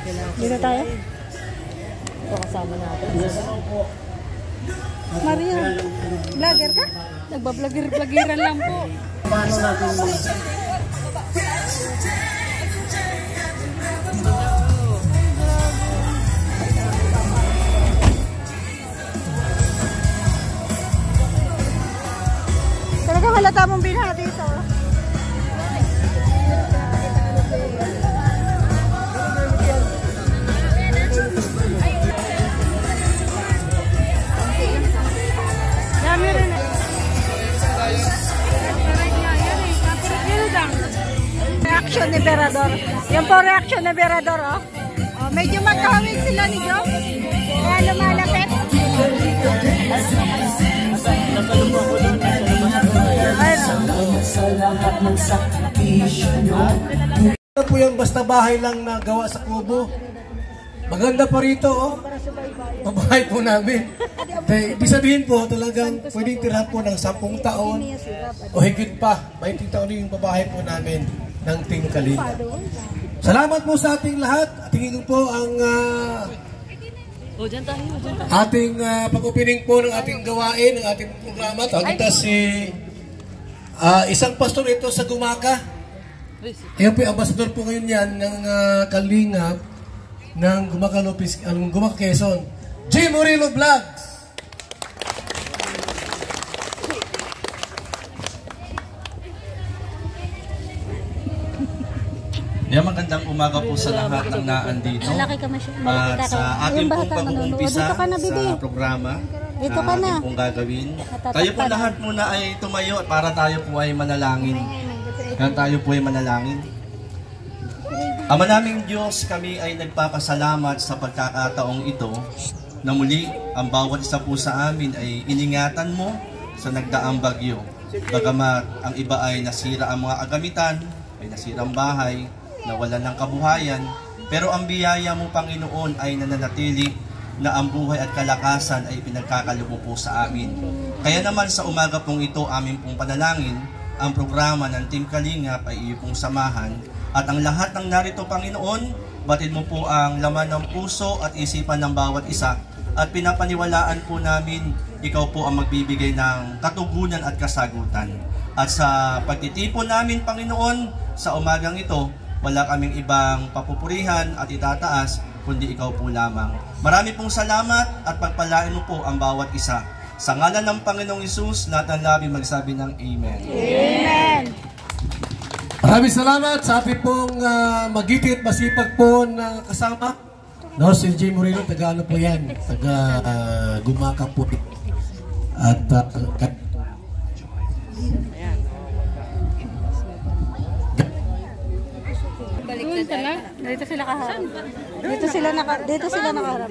Dito tayo? Ito kasama natin. Maria, vlogger ka? Nagbablogger-vloggeran lang po. Paano natin talagang halata mong binha dito. Dami rin. Reaction ni Berador. Yan po reaction ni Berador, oh. Oh, medyo magkawig sila ni Joe. Kaya lumalapit. Ano po yung basta bahay lang na gawa sa kubo? Maganda pa rito, oh. Pabahay po namin. Ibig sabihin po, talagang pwedeng tira po ng 10 taon o higit pa. 20 taon yung pabahay po namin ng Team Kalinga. Salamat po sa ating lahat. Tingin po ang ating pag-opening po ng ating gawain, ng ating programa. Tawag si isang pastor ito sa Gumaka. Ayan po yung ambassador po ngayon yan ng Kalinga ng Gumaka Lopez, Gumaka Quezon. J. Murillo Vlogs. Yan, magandang umaga po sa lahat ng naandito. At sa ating pong pag-uumpisa sa programa na ating pong gagawin. Tayo po lahat muna ay tumayo para tayo po ay manalangin. Kaya tayo po ay manalangin. Ama naming Diyos, kami ay nagpapasalamat sa pagkakataong ito na muli ang bawat isa po sa amin ay iningatan mo sa nagdaang bagyo. Bagamat ang iba ay nasira ang mga agamitan, ay nasira ang bahay, nawalan ng kabuhayan, pero ang biyaya mo, Panginoon, ay nananatili na ang buhay at kalakasan ay pinagkakalubo po sa amin. Kaya naman sa umaga pong ito, amin pong panalangin, ang programa ng Team Kalingap ay iyo pong samahan, at ang lahat ng narito, Panginoon, batid mo po ang laman ng puso at isipan ng bawat isa, at pinapaniwalaan po namin, ikaw po ang magbibigay ng katugunan at kasagutan. At sa pagtitipon namin, Panginoon, sa umagang ito, wala kaming ibang papupurihan at itataas, kundi ikaw po lamang. Marami pong salamat at pagpalain mo po ang bawat isa. Sa ngalan ng Panginoong Hesus, lahat ng labi magsabi ng Amen. Amen! Maraming salamat sa ating pong magigit masipag po na kasama. No, si J. Murillo, taga ano po yan? Taga Gumaka po. At dito sila kaharap. Dito sila nakaharap.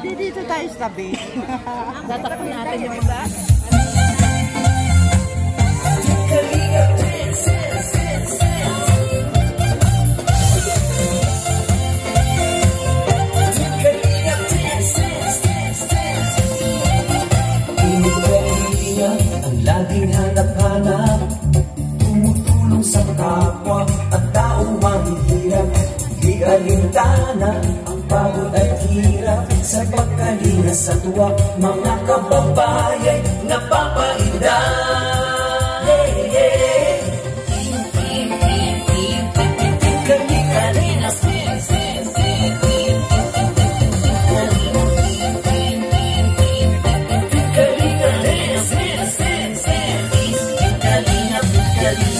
Dito tayo sa tabi. Tatakpan natin yung iba. Ang laging hanap-hanap, tumutulong sa kapwa at tao mahihirap. Di alintana ang pagod at hirap sa pagkalinga sa tuwa, mga kababayan napapainda.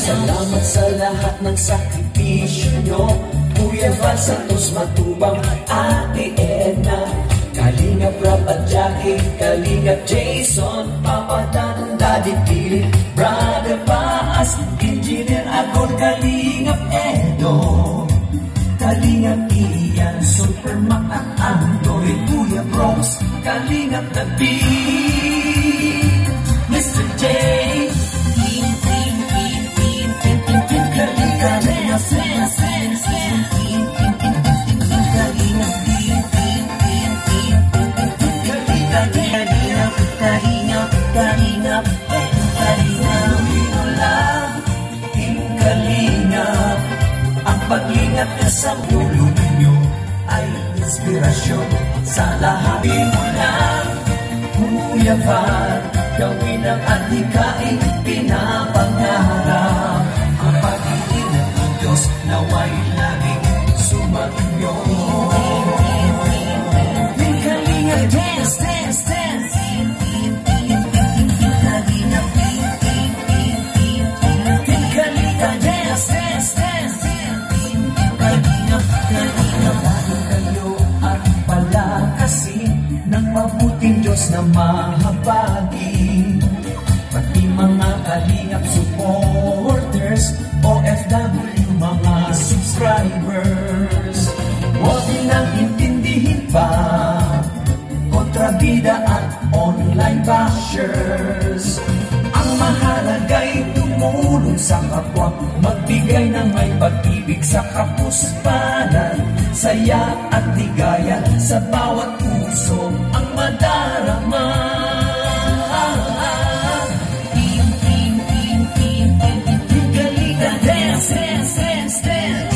Salamat sa lahat ng sakripisyo nyo, Kuya Val Santos Matubang, Ate Edna, Kalingap Rob at Jackie, Kalingap Jason, Papa Dan, Daddy Philip, Brother Paas, Engineer Agor, Kalingap Edo, Kalingap Ian, Supermac at Andoy, Kuya Bronx, Kalingap David, Mr. J, Kalingap, ang pag-ingat ka sa ulo. inspirasyon sa lahat. Di mo lang, Kuya Val, gawin ang adhikain pinapangarap. Ang pag-iingat ng Diyos naway laging sumainyo. Team Kalinga, dance, dance, dance. Team Kalinga, dance, dance, dance. Kalinga, lalo kayo at palakasin ng mabuting Diyos na mahabagin. Pati mga Kalingap supporters, OFW mga subscribers, huwag nilang intindihin pa kontrabida at online bashers. Ang mahalaga'y tumulong sa kapwa, magbigay ng may pag-ibig sa kapuspanan, saya at ligaya sa bawat puso ang madarama. Team Kalinga, dance, dance, dance, dance.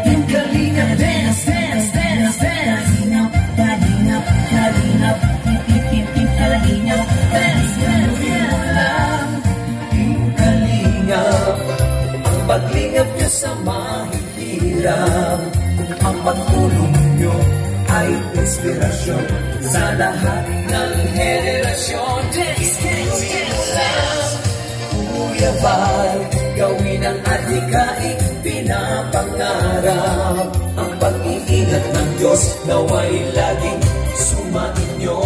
Team Kalinga, dance, dance, dance, dance. Kalingap, Kalingap, Team Kalingap, dance, dance, dance. Team Kalingap, ang paglingap niyo sa mahihirap, ang pagtulong niyo ay inspirasyon sa lahat ng henerasyon. Dance, dance, dance. Kuya Val, gawin ang adhikain pinapangarap. Ang pag-iingat ng Diyos naway laging sumainyo.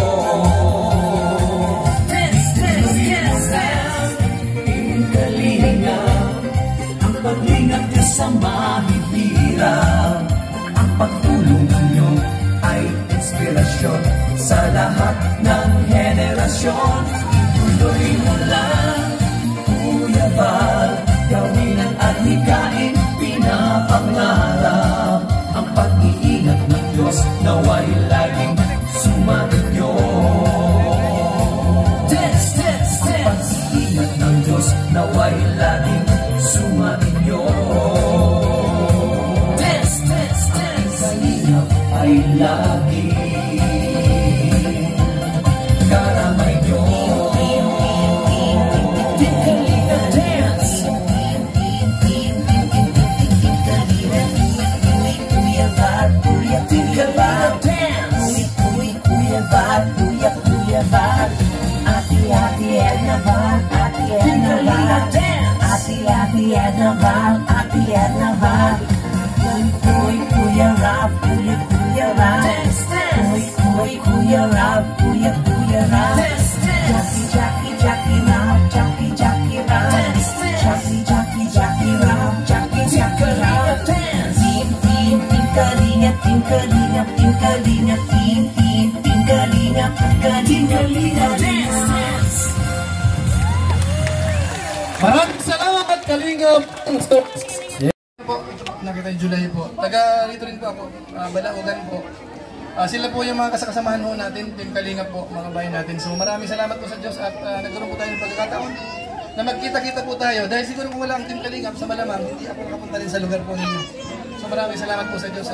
Dance, dance, dance, dance. Team Kalinga, ang paglingap niyo sa mahihirap, ang pagtulong niyo ay inspirasyon sa lahat ng henerasyon. Tuloy mo lang, Kuya Val, gawin ang adhikain pinapangarap. Ang pag-iingat ng Diyos naway laging sumainyo. Dance, dance, dance. Ang pag-iingat ng Diyos naway laging sumainyo. Dance, dance, dance. Kalingap ay lagi karamay nyo. Team Kalinga, dance. Kuya Val, Team Kalinga, dance. Kuya Val, Kuya Val. Ati-ati Edna Val, Ati Edna Val, Ati-ati Edna Val, Ati Edna Val. Kuya Rap, Kuya Rap, Kuya Rap, Kuya Rap. Jackie Rap, Jackie Rap, Jackie Rap, Jackie Rap. Team Kalinga, Team Kalinga, Team Kalinga, Team Kalinga, Kalinga, dance. Maraming salamat, Kalingap! po, nakita yung July po. Taga rito rin po ako, Balaugan po. Sila po yung mga kasamahan ho natin, Team Kalingap po, mga bayan natin. So maraming salamat po sa Diyos at nagkaroon po tayo ng pagkakataon na magkita-kita po tayo. Dahil siguro kung wala ang Team Kalingap sa malamang, hindi ako nakapunta rin sa lugar po ninyo. So maraming salamat po sa Diyos.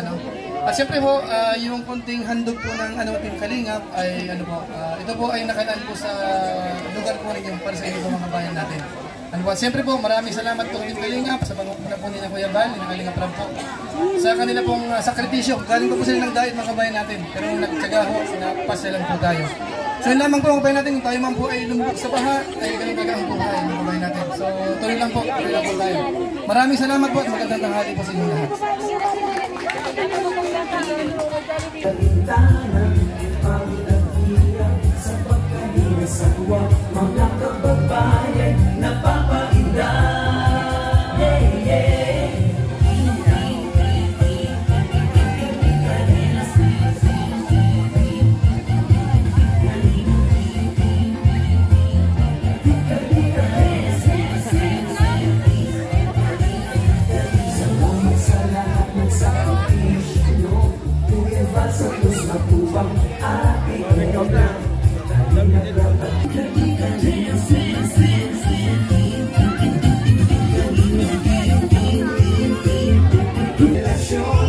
At siyempre po, yung konting handog po ng Team Kalingap ay ito po ay nakalaan po sa lugar po ninyo para sa inyo po mga bayan natin. Siyempre po, maraming salamat po Team Kalingap sa pangunguna po ni Kuya Val, ni Kalingap Ram po. Sa kanila pong sakripisyo, galing po sila ng diet mga kabayan natin. Pero nagtsaga ho, napasa lang po tayo. So yun lamang po mga kabayan natin, kung tayo man po ay lumubog sa baha, ay ganun talaga ang buhay mga kabayan natin. So tuloy lang po tayo. Maraming salamat po at magandang tanghali po sa inyo lahat. Mga kababayan, napapainda. Sa lahat ng sakripisyo, Kuya Val sa Diyos na tubang ating ulang. Relasyon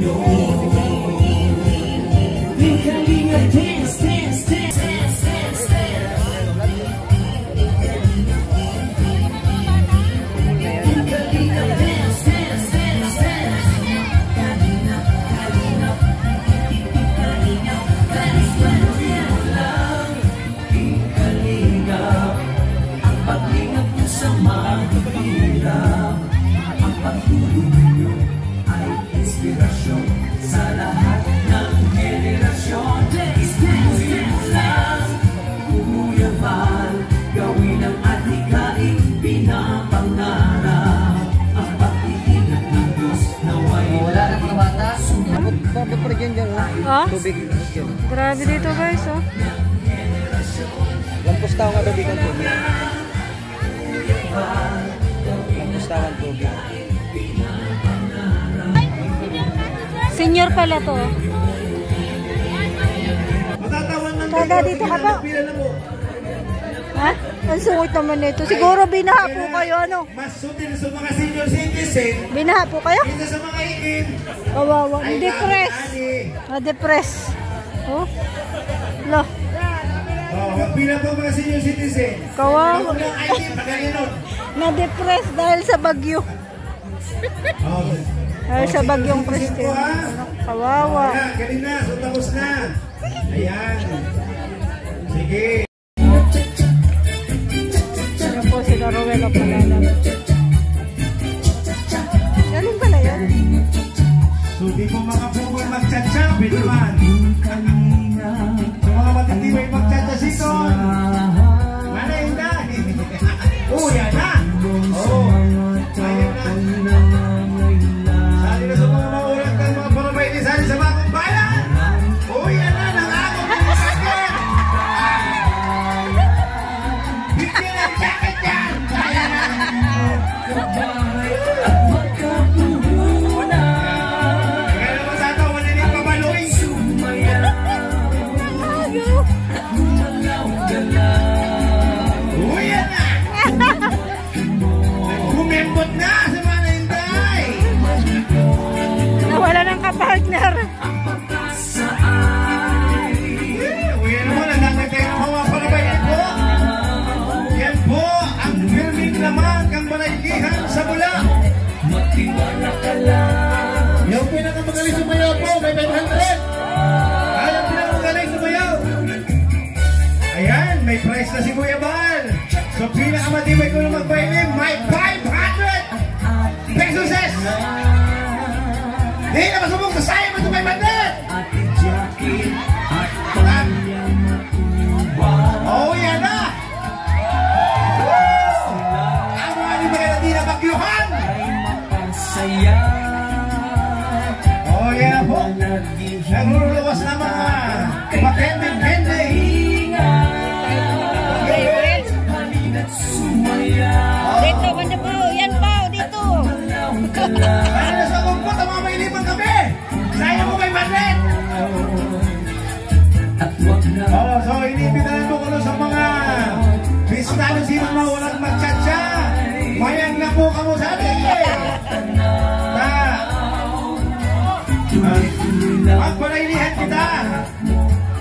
nyo. Kalinga dance, dance, dance, dance, dance, dance. Kalinga dance, dance, dance, dance. Kalinga, kalinga, kalinga, dance, dance lang. Kalinga, ang paglingap mo sa mahirap. Ang pagtulong nyo ay inspirasyon sa lahat ng generasyon. Gawin mo lang, Kuya Val, gawin ang adhikain pinapangarap. Ang pag-iingat ng Diyos na wala na mga bata. Bakit pa rin dyan, Oh? tubig. Grabe dito guys, oh. Lampos tao nga tubig ang tubig. Lampos tao ang tubig. Senior pala to. Matatawan ng Taga dito ka ba? Ha? Ang sungit naman nito. Siguro binaha po kayo, ano? Mas sutil sa mga senior citizen, Binaha po kayo? kita sa mga ikin. Kawawa. Na-depress. Ani. Na-depress. Oh? Lo. Oh, magpila po mga senior citizen. Kawawa. Huwag lang ID, pagkalinon. Na-depress dahil sa bagyo. Oh. Dahil sa bagyong Christine. Kawawa. Ayan, galing na. So, tapos na. Ayan. Sige. Ano po si Rowelo pala lang. Galing pala yan. So, di po mga bukol magtsatsa. Pwede man. So, mga matitibay magtsatsa sikon. Mana yun na? Oh, yan na. Oh. Ayan na. Sali na sa mga maulat ng mga pamabay ni Sali sa mga kumbayan. Oh, yan na. Nangako ng jacket. Bigyan ng jacket yan. Ayan na. Kaya naman sa ito, wala din pabaloy. Oh, yan na. Kumembot na sa mga nahinday. Nawala ng kapartner. Uy, ano mo, nagkakatay ng mga palabay po. Yan po ang filming naman kang malaigihan sa mula. Yung pinakamagaling sumayaw po, may 500. Yung pinakamagaling sumayaw. Ayan, may price na si Kuya Bal. So pinakamatibay ko na magpailim, may 500 pesos. Hindi na masubok sa sayang ito 500. Oh, yan na! Ang mga libay na di na bagyuhan! Oh, yan na po! Nagluluwas na mga patending-pending! Dito, banda po. Yan po, dito. Kaya na sa kumpot ang mga may limang gabi! Sayang mo may bandit! Oh, so iniimbitahan mo ko sa mga Kristano sino na walang magtsatsa. Mayang na po kamo sa atin. Magpalailihan kita.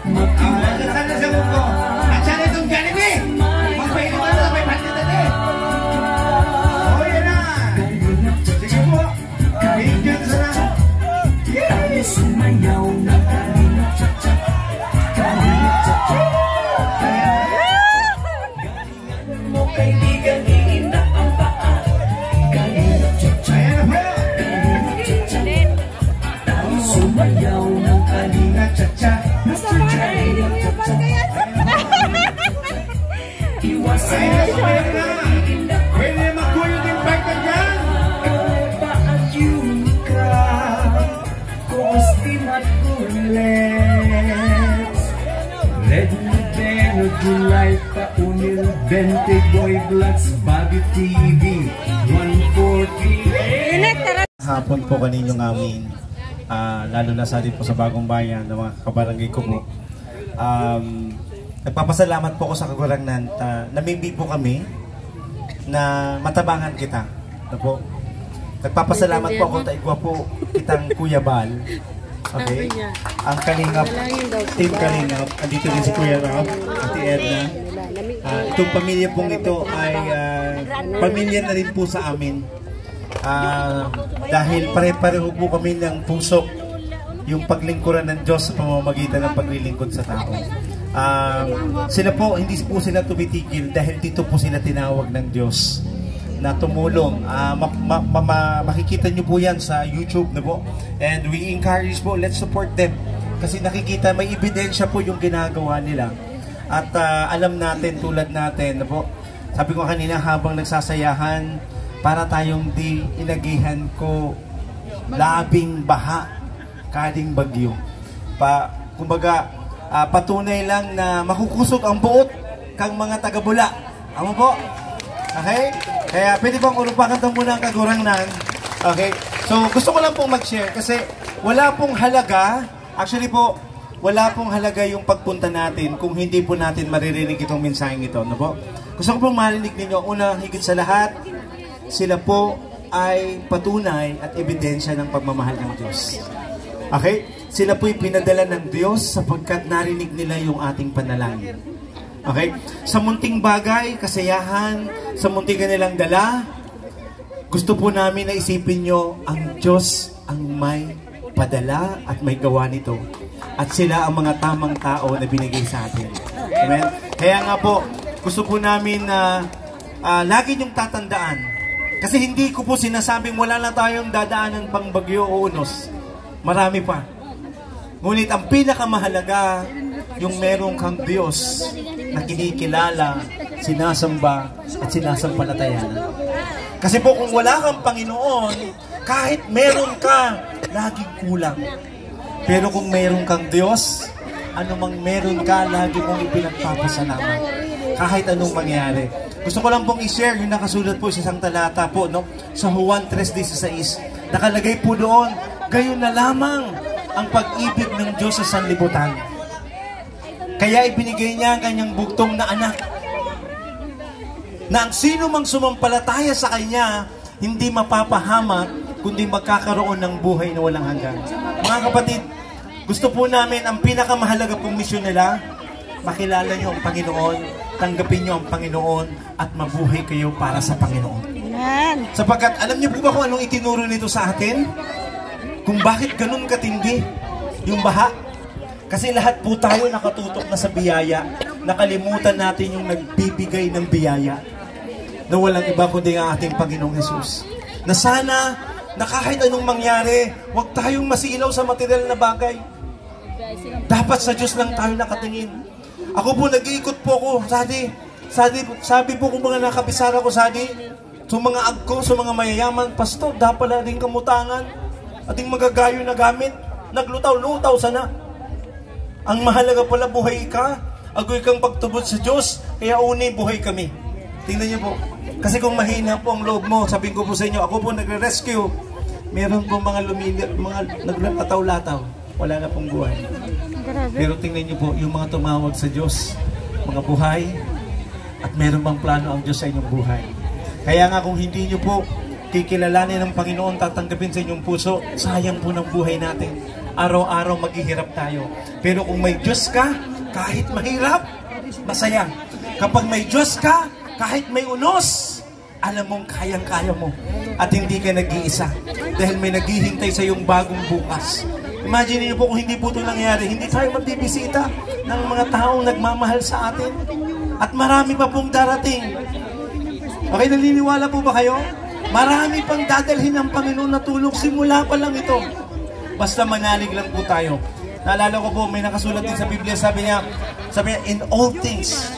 Magkasal na sa mundo. At sana itong Jollibee. Magpailihan na sa may bandit natin. Oh, yan na. Sige po. Bigyan sa na. Sumayaw na kalinga cha-cha. Kalinga cha-cha. Galingan mo kaibigan, iinda ang paa. Kalinga cha-cha. Ayan na po. Kalinga cha-cha. Sumayaw ng kalinga cha-cha. Mr. Kalinga cha-cha. Iwasan Ayan na, mo sumayaw na. Pwede na mag-guyot yung bike ka dyan. at yung crowd. Kustimat kulets. Red July Kaunil 20 Boy Vlogs Bobby TV 140. Hapon po kaninyong amin, lalo na sa atin po sa Bagong Bayan ng mga kabarangay ko po. Nagpapasalamat po ako sa Kagurangnan. Namimbi po kami na matabangan kita. Ano po? Nagpapasalamat po ako taigwa po kitang Kuya Bal. Okay? Ang Kalingap, Team Kalingap. Andito din si Kuya Rob, Ate Edna. Itong pamilya pong ito ay pamilya na rin po sa amin. Dahil pare-pareho po kami ng puso yung paglingkuran ng Diyos sa pamamagitan ng paglilingkod sa tao. Sila po, hindi po sila tumitigil dahil dito po sila tinawag ng Diyos na tumulong. Makikita nyo po yan sa YouTube na po. And we encourage po, let's support them. Kasi nakikita, may ebidensya po yung ginagawa nila. At alam natin, tulad natin, na po, sabi ko kanina, habang nagsasayahan, para tayong di inagihan ko, labing baha, kading bagyo. Kumbaga, patunay lang na makukusog ang buot kang mga taga-Bula. Amo po? Okay? Kaya pwede bang urupakan ito muna ang kagurangnan? Okay? So gusto ko lang pong mag-share kasi wala pong halaga, actually po, wala pong halaga yung pagpunta natin kung hindi po natin maririnig itong mensaheng ito. No po? Gusto ko pong marinig ninyo, una higit sa lahat, sila po ay patunay at ebidensya ng pagmamahal ng Diyos. Okay? Sila po'y pinadala ng Diyos sapagkat narinig nila yung ating panalangin. Okay? Sa munting bagay, kasayahan, sa munting kanilang dala, gusto po namin na isipin nyo, ang Diyos ang may padala at may gawa nito. At sila ang mga tamang tao na binigay sa atin. Amen? Kaya nga po, gusto po namin na lagi nyong tatandaan. Kasi hindi ko po sinasabing wala na tayong dadaanan pang bagyo o unos. Marami pa. Ngunit ang pinakamahalaga, yung meron kang Diyos na kinikilala, sinasamba at sinasampalatayan. Kasi po kung wala kang Panginoon, kahit meron ka, laging kulang. Pero kung meron kang Diyos, anumang meron ka, lagi mong ipinagpapasalamat. Kahit anong mangyari. Gusto ko lang pong i-share yung nakasulat po sa isang talata po, no? Sa Juan 3:16. Nakalagay po doon, gayon na lamang ang pag-ibig ng Diyos sa sanlibutan. Kaya ibinigay niya ang kanyang bugtong na anak. Na ang sino mang sumampalataya sa kanya, hindi mapapahamak, kundi magkakaroon ng buhay na walang hanggan. Mga kapatid, gusto po namin ang pinakamahalaga pong misyon nila, makilala niyo ang Panginoon, tanggapin niyo ang Panginoon, at mabuhay kayo para sa Panginoon. Amen. Sapagkat alam niyo po ba kung anong itinuro nito sa atin? Kung bakit ganun katindi yung baha? Kasi lahat po tayo nakatutok na sa biyaya. Nakalimutan natin yung nagbibigay ng biyaya. Na walang iba kundi ang ating Panginoong Jesus. Na sana, na kahit anong mangyari, huwag tayong masilaw sa material na bagay. Dapat sa Diyos lang tayo nakatingin. Ako po, nag-iikot po ako. Sabi po kung mga nakabisara ko, sa mga agko, sa mga mayayaman, Pastor, dapat na rin kamutangan. Ating magagayo na gamit. Naglutaw-lutaw sana. Ang mahalaga pala, buhay ka. Agoy kang pagtubod sa Diyos. Kaya uni, buhay kami. Tingnan niyo po. Kasi kung mahina po ang loob mo, sabihin ko po sa inyo, ako po nagre-rescue. Meron po mga naglataw-lataw. Wala na pong buhay. Pero tingnan niyo po, yung mga tumawag sa Diyos, mga buhay, at meron bang plano ang Diyos sa inyong buhay. Kaya nga kung hindi niyo po kikilalanin ng Panginoon, tatanggapin sa inyong puso, sayang po ng buhay natin. Araw-araw maghihirap tayo. Pero kung may Diyos ka, kahit mahirap, masaya. Kapag may Diyos ka, kahit may unos, alam mong kayang-kaya mo. At hindi ka nag-iisa. Dahil may naghihintay sa iyong bagong bukas. Imagine niyo po kung hindi po ito nangyari, hindi tayo magbibisita ng mga taong nagmamahal sa atin. At marami pa pong darating. Okay, naniniwala po ba kayo? Marami pang dadalhin ng Panginoon na tulong. Simula pa lang ito. Basta manalig lang po tayo. Naalala ko po, may nakasulat din sa Biblia, sabi niya, in all things,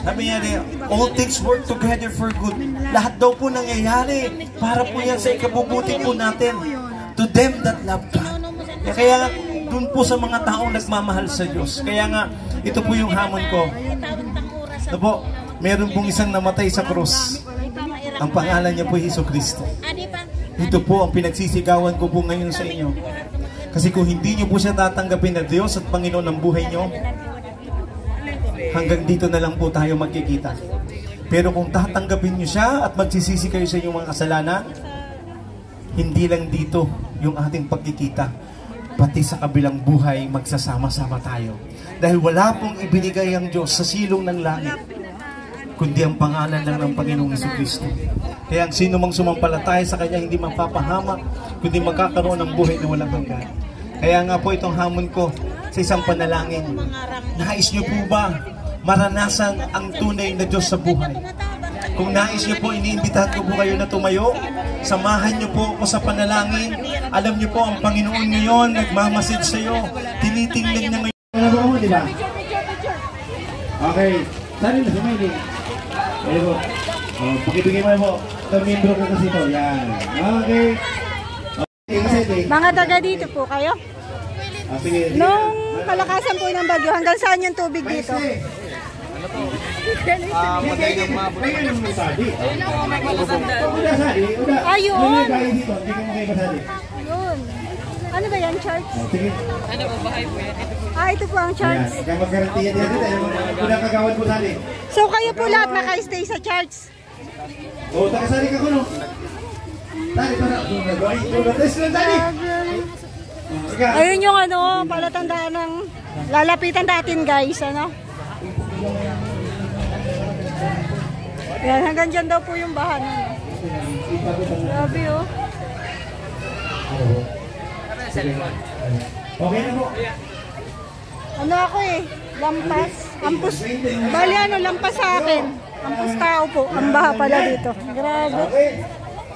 all things work together for good. Lahat daw po nangyayari para po yan sa ikabubuti po natin. To them that love God. Kaya dun po sa mga taong nagmamahal sa Diyos. Kaya nga, ito po yung hamon ko. Ito po, meron pong isang namatay sa krus. Ang pangalan niya po Hesus Kristo. Ito po ang pinagsisigawan ko po ngayon sa inyo. Kasi kung hindi nyo po siya tatanggapin na Diyos at Panginoon ng buhay nyo, hanggang dito na lang po tayo magkikita. Pero kung tatanggapin nyo siya at magsisisi kayo sa inyong mga kasalanan, hindi lang dito yung ating pagkikita, pati sa kabilang buhay magsasama-sama tayo. Dahil wala pong ibinigay ang Diyos sa silong ng langit, kundi ang pangalan lang ng Panginoong Jesucristo. Kaya ang sino mang sumampalataya sa Kanya hindi mapapahamak, kundi magkakaroon ng buhay na walang hanggan. Kaya nga po itong hamon ko sa isang panalangin. Nais niyo po ba maranasan ang tunay na Diyos sa buhay? Kung nais niyo po, iniimbitahan ko po kayo na tumayo. Samahan niyo po ako sa panalangin. Alam niyo po, ang Panginoon ngayon nagmamasid sa iyo. Tinitingnan niya ngayon. Ano ba mo, di ba? Okay. Saan yung nasumiling? Ayan po. Pakibigay mo po. Itong membro ko kasi ito. Yan. Okay. Mga taga dito po kayo? Sige. Nung kalakasan po ng bagyo, hanggang saan yung tubig dito? Matay ng mga buto. Ayun! Ayun! Ano ba yan, church? Ano po, bahay po yan? Ito po ang church. Magkarantiyan dito. Unang kagawad po sali. So kayo po lahat naka-stay sa church? O, takasali ka ko no? Tali, para. Test lang, tali. Ayun yung ano, palatandaan ng lalapitan natin guys, ano? Yan, hanggang dyan daw po yung bahan. Grabe oh. Okay na po. Ano ako eh, lampas. Ampus, bali ano, lampas sa akin. Ampus tao po, ang baha pala dito. Grabe. Okay.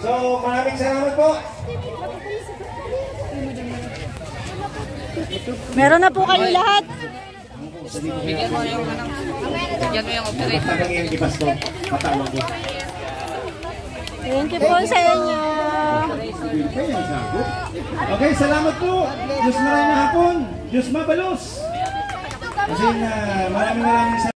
So, maraming salamat po. Meron na po kayo lahat. Bigyan mo yung operator. Tagang yung ibasto. Patawag ko. Thank you po sa inyo. Okay, salamat po. Diyos maraming hapon. Diyos mabalos. Kasi maraming salamat.